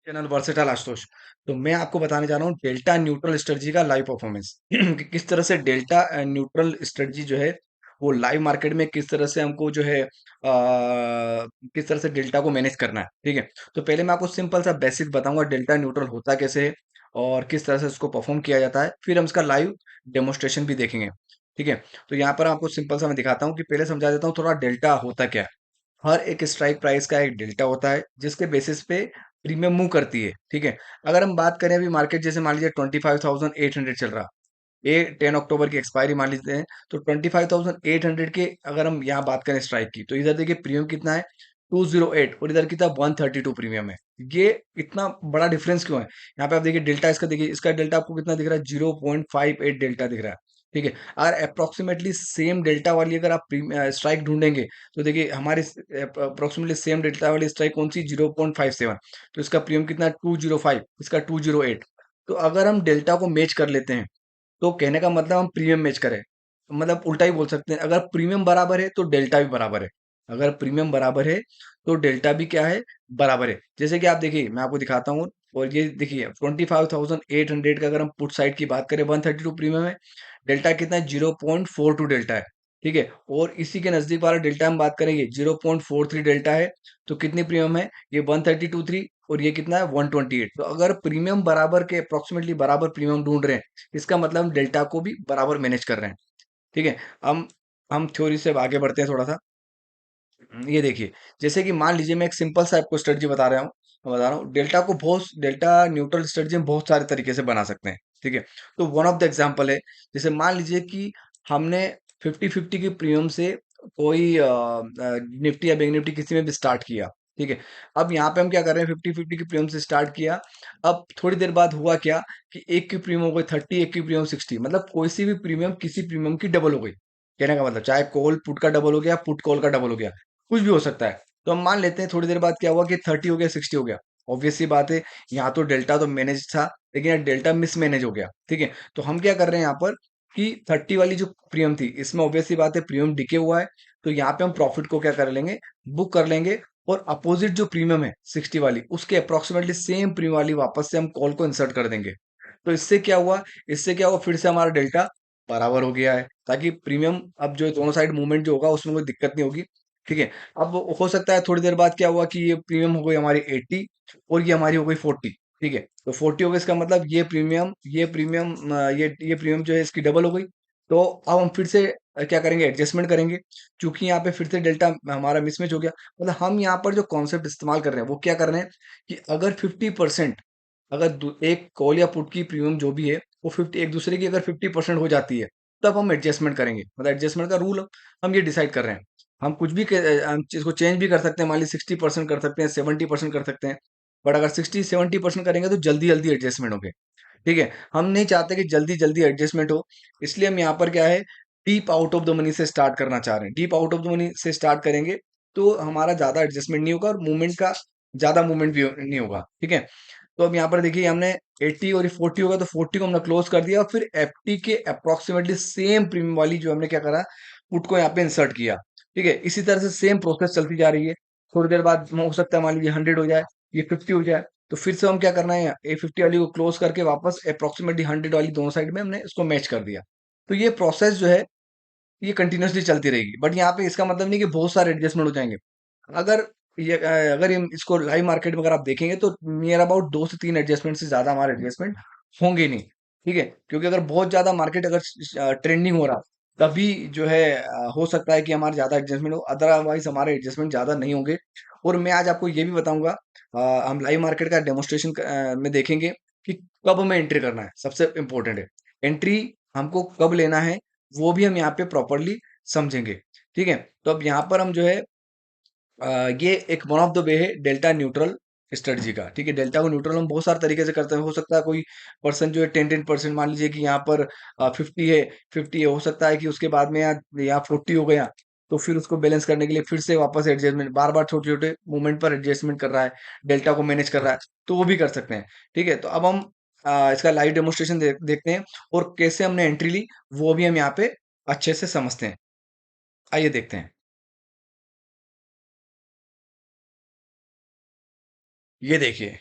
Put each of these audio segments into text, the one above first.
Channel versatile Ashutosh. तो मैं आपको बताने जा रहा हूँ डेल्टा न्यूट्रल स्ट्रेटजी का लाइव परफॉर्मेंस कि किस तरह से डेल्टा न्यूट्रल स्ट्रेटजी जो है वो लाइव मार्केट में किस तरह से हमको जो है किस तरह से डेल्टा को मैनेज करना है। ठीक है, तो पहले मैं आपको सिंपल सा बेसिक बताऊंगा डेल्टा न्यूट्रल होता कैसे है और किस तरह से उसको परफॉर्म किया जाता है, फिर हम इसका लाइव डेमोस्ट्रेशन भी देखेंगे। ठीक है, तो यहाँ पर आपको सिंपल सा मैं दिखाता हूँ कि पहले समझा देता हूँ थोड़ा डेल्टा होता क्या है। हर एक स्ट्राइक प्राइस का एक डेल्टा होता है जिसके बेसिस पे प्रीमियम मूव करती है। ठीक है, अगर हम बात करें अभी मार्केट जैसे मान लीजिए 25,800 चल रहा, ये 10 अक्टूबर की एक्सपायरी मान लीजिए हैं, तो 25,800 के अगर हम यहाँ बात करें स्ट्राइक की, तो इधर देखिए प्रीमियम कितना है 208 और इधर कितना 132 प्रीमियम है। ये इतना बड़ा डिफरेंस क्यों है? यहाँ पे आप देखिए डेल्टा इसका, देखिए इसका डेल्टा आपको कितना दिख रहा है 0.58 डेल्टा दिख रहा है। ठीक है, अगर अप्रोक्सीमेटली सेम डेल्टा वाली अगर आप स्ट्राइक ढूंढेंगे, तो देखिए हमारी अप्रोक्सीमेटली सेम डेल्टा वाली स्ट्राइक कौन सी 0.57, तो इसका प्रीमियम कितना 205, इसका 208। तो अगर हम डेल्टा को मैच कर लेते हैं, तो कहने का मतलब हम प्रीमियम मैच करें, मतलब उल्टा ही बोल सकते हैं, अगर प्रीमियम बराबर है तो डेल्टा भी बराबर है। अगर प्रीमियम बराबर है तो डेल्टा भी क्या है, बराबर है। जैसे कि आप देखिए मैं आपको दिखाता हूँ, और ये देखिए 25,800 का अगर हम पुट साइड की बात करें 132 प्रीमियम है, डेल्टा कितना है 0.42 डेल्टा है। ठीक है, और इसी के नजदीक वाला डेल्टा हम बात करेंगे 0.43 डेल्टा है, तो कितनी प्रीमियम है ये 132 3, और ये कितना है 128। तो अगर प्रीमियम बराबर के अप्रोक्सीमेटली बराबर प्रीमियम ढूंढ रहे हैं, इसका मतलब हम डेल्टा को भी बराबर मैनेज कर रहे हैं। ठीक है, हम थ्योरी से आगे बढ़ते हैं थोड़ा सा। ये देखिए, जैसे कि मान लीजिए मैं एक सिंपल सा आपको स्ट्रेटजी बता रहा हूँ डेल्टा को बहुत, डेल्टा न्यूट्रल स्ट्रेटजी हम बहुत सारे तरीके से बना सकते हैं। ठीक है, तो वन ऑफ द एग्जांपल है, जैसे मान लीजिए कि हमने 50-50 की प्रीमियम से कोई निफ्टी या बैंक निफ्टी किसी में भी स्टार्ट किया। ठीक है, अब यहाँ पे हम क्या कर रहे हैं 50-50 की प्रीमियम से स्टार्ट किया। अब थोड़ी देर बाद हुआ क्या कि एक की प्रीमियम हो गई 30, एक की प्रीमियम 60, मतलब कोई सी भी प्रीमियम किसी प्रीमियम की डबल हो गई। कहने का मतलब चाहे कॉल पुट का डबल हो गया, पुट कॉल का डबल हो गया, कुछ भी हो सकता है। तो हम मान लेते हैं थोड़ी देर बाद क्या हुआ कि 30 हो गया 60 हो गया। ऑब्वियस सी बात है, यहाँ तो डेल्टा तो मैनेज था, लेकिन यहाँ डेल्टा मिसमैनेज हो गया। ठीक है, तो हम क्या कर रहे हैं यहाँ पर कि 30 वाली जो प्रीमियम थी इसमें ऑब्वियस सी बात है प्रीमियम डिके हुआ है, तो यहाँ पे हम प्रॉफिट को क्या कर लेंगे, बुक कर लेंगे। और अपोजिट जो प्रीमियम है 60 वाली, उसके अप्रोक्सीमेटली सेम प्रीमियम वाली वापस से हम कॉल को इंसर्ट कर देंगे। तो इससे क्या हुआ फिर से हमारा डेल्टा बराबर हो गया है, ताकि प्रीमियम अब जो दोनों साइड मूवमेंट जो होगा उसमें कोई दिक्कत नहीं होगी। ठीक है, अब हो सकता है थोड़ी देर बाद क्या हुआ कि ये प्रीमियम हो गई हमारी 80 और ये हमारी हो गई 40। ठीक है, तो 40 हो गई, इसका मतलब ये प्रीमियम जो है इसकी डबल हो गई। तो अब हम फिर से क्या करेंगे, एडजस्टमेंट करेंगे, क्योंकि यहाँ पे फिर से डेल्टा हमारा मिसमैच हो गया। मतलब हम यहाँ पर जो कॉन्सेप्ट इस्तेमाल कर रहे हैं वो क्या कर रहे हैं कि अगर 50%, अगर एक कॉल या पुट की प्रीमियम जो भी है वो 50 एक दूसरे की अगर 50% हो जाती है, तब हम एडजस्टमेंट करेंगे। मतलब एडजस्टमेंट का रूल हम ये डिसाइड कर रहे हैं। हम कुछ भी हम इसको चेंज भी कर सकते हैं, मान ली 60% कर सकते हैं, 70% कर सकते हैं। बट अगर 60-70% करेंगे तो जल्दी जल्दी एडजस्टमेंट होंगे। ठीक है, हम नहीं चाहते कि जल्दी जल्दी एडजस्टमेंट हो, इसलिए हम यहाँ पर क्या है, deep out of the money से स्टार्ट करना चाह रहे हैं। Deep out of the money से स्टार्ट करेंगे तो हमारा ज्यादा एडजस्टमेंट नहीं होगा और मूवमेंट का ज्यादा मूवमेंट भी नहीं होगा। ठीक है, तो अब यहाँ पर देखिए हमने 80 और 40 होगा, तो 40 को हमने क्लोज कर दिया और फिर एफटी के अप्रोक्सीमेटली सेम प्रीमियम वाली जो हमने क्या करा, पुट को यहाँ पे इंसर्ट किया। ठीक है, इसी तरह से सेम प्रोसेस चलती जा रही है। थोड़ी देर बाद हो सकता है मान लीजिए 100 हो जाए, ये 50 हो जाए, तो फिर से हम क्या करना है, ए 50 वाली को क्लोज करके वापस अप्रोक्सीमेटली 100 वाली दोनों साइड में हमने इसको मैच कर दिया। तो ये प्रोसेस जो है ये कंटिन्यूअसली चलती रहेगी, बट यहाँ पे इसका मतलब नहीं कि बहुत सारे एडजस्टमेंट हो जाएंगे। अगर अगर हम इसको लाइव मार्केट में अगर आप देखेंगे तो नियर अबाउट 2 से 3 एडजस्टमेंट से ज्यादा हमारे एडजस्टमेंट होंगे नहीं। ठीक है, क्योंकि अगर बहुत ज्यादा मार्केट अगर ट्रेंडिंग हो रहा, तभी जो है हो सकता है कि हमारे ज्यादा एडजस्टमेंट हो, अदरवाइज हमारे एडजस्टमेंट ज्यादा नहीं होंगे। और मैं आज आपको ये भी बताऊंगा, हम लाइव मार्केट का डेमोस्ट्रेशन में देखेंगे कि कब हमें एंट्री करना है, सबसे इंपॉर्टेंट है एंट्री, हमको कब लेना है वो भी हम यहाँ पे प्रॉपरली समझेंगे। ठीक है, तो अब यहाँ पर हम जो है ये एक वन ऑफ द वे है डेल्टा न्यूट्रल स्ट्रेटजी का। ठीक है, डेल्टा को न्यूट्रल हम बहुत सारे तरीके से करते हैं। हो सकता है कोई पर्सन जो है 10-10%, मान लीजिए कि यहाँ पर 50 है हो सकता है कि उसके बाद में यहाँ 40 हो गया, तो फिर उसको बैलेंस करने के लिए फिर से वापस एडजस्टमेंट, बार बार छोटे छोटे मूवमेंट पर एडजस्टमेंट कर रहा है, डेल्टा को मैनेज कर रहा है, तो वो भी कर सकते हैं। ठीक है, तो अब हम इसका लाइव डेमोस्ट्रेशन देखते हैं, और कैसे हमने एंट्री ली वो भी हम यहाँ पे अच्छे से समझते हैं। आइए देखते हैं। ये देखिए,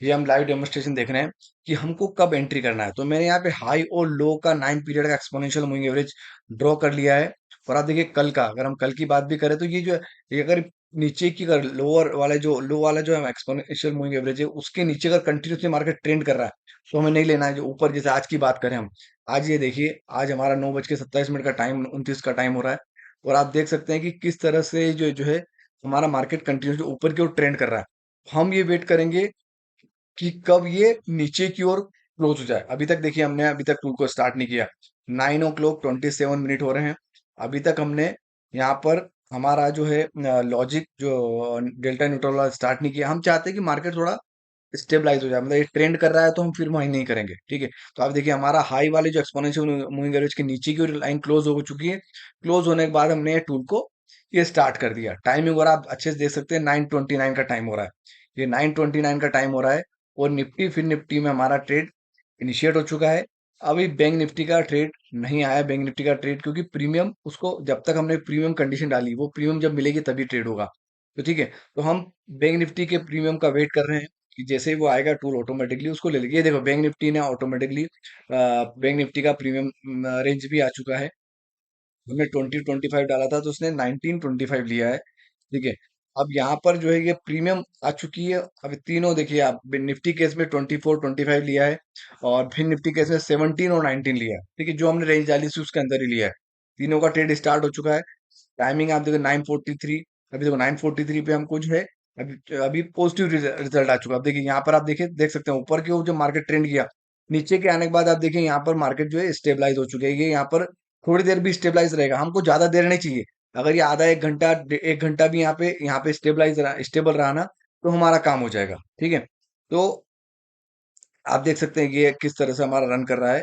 ये हम लाइव डेमोन्स्ट्रेशन देख रहे हैं कि हमको कब एंट्री करना है। तो मैंने यहाँ पे हाई और लो का 9 पीरियड का एक्सपोनेंशियल मूविंग एवरेज ड्रॉ कर लिया है। और आप देखिए कल का, अगर हम कल की बात भी करें तो ये जो है, ये अगर नीचे की अगर लोअर वाला जो लो वाला जो है एक्सपोनेंशियल मूविंग एवरेज है, उसके नीचे अगर कंटिन्यूसली मार्केट ट्रेंड कर रहा है, तो हमें नहीं लेना है। जो ऊपर जैसे आज की बात करें हम, आज ये देखिए, आज हमारा 9:27 का टाइम, 29 का टाइम हो रहा है। और आप देख सकते हैं कि किस तरह से जो जो है हमारा मार्केट कंटिन्यूसली ऊपर की ओर ट्रेंड कर रहा है। हम ये वेट करेंगे कि कब ये नीचे की ओर क्लोज हो जाए। अभी तक देखिए, हमने अभी तक टूल को स्टार्ट नहीं किया। 9:27 हो रहे हैं। अभी तक हमने यहाँ पर हमारा जो है लॉजिक जो डेल्टा न्यूट्रल वाला स्टार्ट नहीं किया। हम चाहते हैं कि मार्केट थोड़ा स्टेबलाइज हो जाए, मतलब ये ट्रेंड कर रहा है तो हम फिर वहीं नहीं करेंगे, ठीक है। तो आप देखिए हमारा हाई वाले जो एक्सपोनेंशियल मूविंग एवरेज के नीचे की लाइन क्लोज हो चुकी है। क्लोज होने के बाद हमने ये टूल को ये स्टार्ट कर दिया। टाइमिंग और आप अच्छे से देख सकते हैं, 9:29 का टाइम हो रहा है। ये 9:29 का टाइम हो रहा है। और निफ्टी फिर निफ्टी में हमारा ट्रेड इनिशिएट हो चुका है। अभी बैंक निफ्टी का ट्रेड नहीं आया, बैंक निफ्टी का ट्रेड, क्योंकि प्रीमियम उसको जब तक हमने प्रीमियम कंडीशन डाली, वो प्रीमियम जब मिलेगी तभी ट्रेड होगा। तो ठीक है, तो हम बैंक निफ्टी के प्रीमियम का वेट कर रहे हैं कि जैसे ही वो आएगा टूल ऑटोमेटिकली उसको ले लेगी। ये देखो बैंक निफ्टी ने ऑटोमेटिकली बैंक निफ्टी का प्रीमियम रेंज भी आ चुका है। हमने 2025 डाला था तो उसने 1925 लिया है, ठीक है। अब यहाँ पर जो है ये प्रीमियम आ चुकी है। अब तीनों देखिए, आप निफ्टी केस में 24-25 लिया है, और फिर निफ्टी केस में 17 और 19 लिया है, ठीक है। जो हमने रेंज डाली थी उसके अंदर ही लिया है। तीनों का ट्रेड स्टार्ट हो चुका है। टाइमिंग आप देखो 9:43। अभी देखो 9:43 पे हमको जो है अभी अभी पॉजिटिव रिजल्ट आ चुका है। अब देखिए यहाँ पर, आप देखिए देख सकते हैं ऊपर की ओर जो मार्केट ट्रेंड किया, नीचे के आने के बाद आप देखिए यहाँ पर मार्केट जो है स्टेबलाइज हो चुकी है। ये यहाँ पर थोड़ी देर भी स्टेबलाइज रहेगा, हमको ज्यादा देर नहीं चाहिए। अगर ये आधा एक घंटा, 1 घंटा भी यहाँ पे स्टेबलाइज रहा, स्टेबल रहा ना, तो हमारा काम हो जाएगा, ठीक है। तो आप देख सकते हैं कि ये किस तरह से हमारा रन कर रहा है।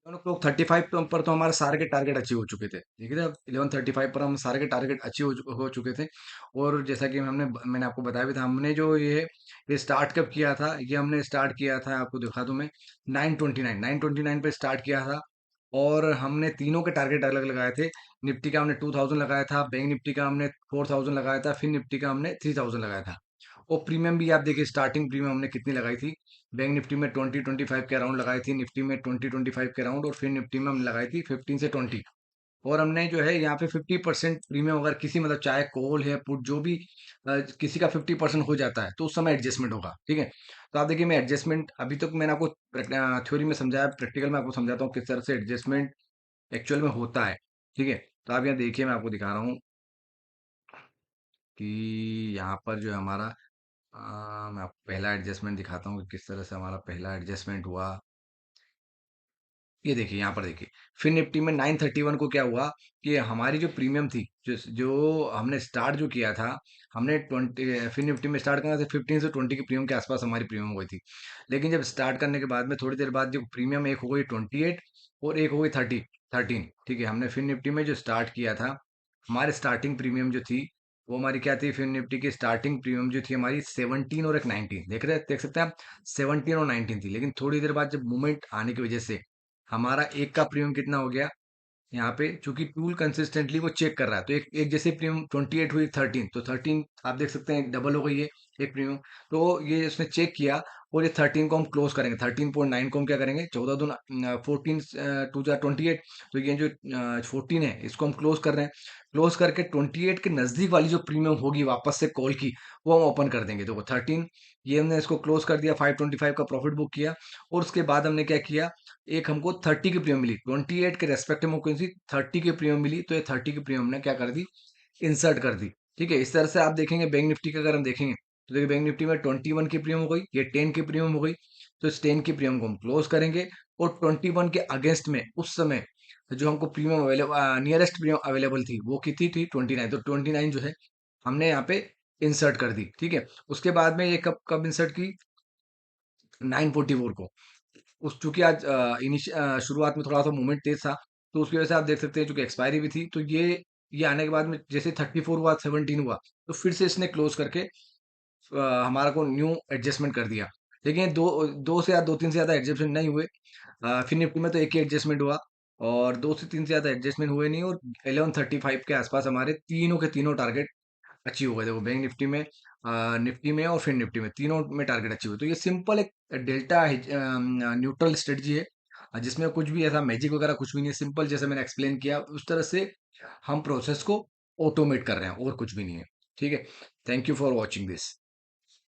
दोनों क्लॉक 35 पर तो हमारे सारे के टारगेट अचीव हो चुके थे, ठीक है। 11:35 पर हम सारे के टारगेट अचीव हो चुके थे। और जैसा कि मैंने आपको बताया भी था, हमने जो ये स्टार्ट कब किया था, ये हमने स्टार्ट किया था, आपको दिखा दूं मैं, 9:29 पे स्टार्ट किया था। और हमने तीनों के टारगेट अलग लगाए थे। निफ्टी का हमने 2000 लगाया था, बैंक निफ्टी का हमने 4000 लगाया था, फिर निफ्टी का हमने 3000 लगाया था। और प्रीमियम भी आप देखिए, स्टार्टिंग प्रीमियम हमने कितनी लगाई थी। बैंक निफ्टी में 20-25 के अराउंड लगाई थी, निफ्टी में 20-25 के अराउंड, और फिर निफ्टी में हमने लगाई थी 15 से 20। और हमने जो है यहाँ पे 50% प्रीमियम, अगर किसी मतलब चाहे कॉल है पुट जो भी, किसी का 50% हो जाता है तो उस समय एडजस्टमेंट होगा, ठीक है। तो आप देखिए, मैं एडजस्टमेंट अभी तक मैंने आपको थ्योरी में समझाया, प्रैक्टिकल में आपको समझाता हूँ किस तरह से एडजस्टमेंट एक्चुअल में होता है, ठीक है। तो आप यहाँ देखिए, मैं आपको दिखा रहा हूँ कि यहाँ पर जो है हमारा, मैं आपको पहला एडजस्टमेंट दिखाता हूँ कि किस तरह से हमारा पहला एडजस्टमेंट हुआ। ये देखिए, यहाँ पर देखिए, फिर निफ्टी में 931 को क्या हुआ कि हमारी जो प्रीमियम थी, जो हमने स्टार्ट जो किया था, हमने 20, फिर निफ्टी में स्टार्ट करना था 15 से 20 की प्रीमियम के आसपास हमारी प्रीमियम हो गई थी। लेकिन जब स्टार्ट करने के बाद में थोड़ी देर बाद जो प्रीमियम एक हो गई 28, और एक हो गई 13, ठीक है। हमने फिर निफ्टी में जो स्टार्ट किया था, हमारे स्टार्टिंग प्रीमियम जो थी, वो हमारी क्या थी, फिर निफ्टी की स्टार्टिंग प्रीमियम जो थी हमारी 17 और एक 19, देख सकते हैं आप, 17 और 19 थी। लेकिन थोड़ी देर बाद जब मूवमेंट आने की वजह से हमारा एक का प्रीमियम कितना हो गया, यहाँ पे चूंकि टूल कंसिस्टेंटली वो चेक कर रहा है, तो एक एक जैसे प्रीमियम 28 हुई 13, तो 13 आप देख सकते हैं डबल हो गई है एक प्रीमियम। तो ये उसने चेक किया, और ये 13 को हम क्लोज करेंगे, 13.9 को हम क्या करेंगे, 14 टू जा 28। तो ये जो 14 है इसको हम क्लोज कर रहे हैं। क्लोज करके 28 के नजदीक वाली जो प्रीमियम होगी वापस से कॉल की, वो हम ओपन कर देंगे। देखो 13, ये हमने इसको क्लोज कर दिया, 525 का प्रॉफिट बुक किया। और उसके बाद हमने क्या किया, एक हमको 30 की प्रीमियम मिली, 28 के रेस्पेक्टिव में कौन सी 30 की प्रीमियम मिली, तो ये 30 की प्रीमियम ने क्या कर दी, इंसर्ट कर दी, ठीक है। इस तरह से आप देखेंगे बैंक निफ्टी का, अगर हम देखेंगे तो देखिए बैंक निफ्टी में 21 की प्रीमियम हो गई, ये 10 की प्रीमियम हो गई। तो इस 10 की प्रीमियम को हम क्लोज करेंगे। और 21 के अगेंस्ट में उस समय जो हमको premium available, nearest premium available थी, वो कितनी थी, 29। तो 29 जो है हमने यहाँ पे इंसर्ट कर दी, ठीक है। उसके बाद में ये कब कब इंसर्ट की, 9:44 को। उस चूंकि आज शुरुआत में थोड़ा सा मूवमेंट तेज था, तो उसकी वजह से आप देख सकते हैं, चूंकि एक्सपायरी भी थी, तो ये आने के बाद में जैसे 34 हुआ, 17 हुआ, तो फिर से इसने क्लोज करके हमारा को न्यू एडजस्टमेंट कर दिया। लेकिन दो से या दो तीन से ज्यादा एडजस्टमेंट नहीं हुए। फिर निफ्टी में तो एक ही एडजस्टमेंट हुआ, और दो से तीन से ज्यादा एडजस्टमेंट हुए नहीं। और 11:35 के आसपास हमारे तीनों के तीनों टारगेट अचीव हो गए। देखो बैंक निफ्टी में, निफ्टी में और फिर निफ्टी में, तीनों में टारगेट अचीव हुए। तो ये सिंपल एक डेल्टा न्यूट्रल स्ट्रेटजी है, जिसमें कुछ भी ऐसा मैजिक वगैरह कुछ भी नहीं है। सिंपल जैसे मैंने एक्सप्लेन किया उस तरह से हम प्रोसेस को ऑटोमेट कर रहे हैं, और कुछ भी नहीं है। ठीक है। Thank you for watching this.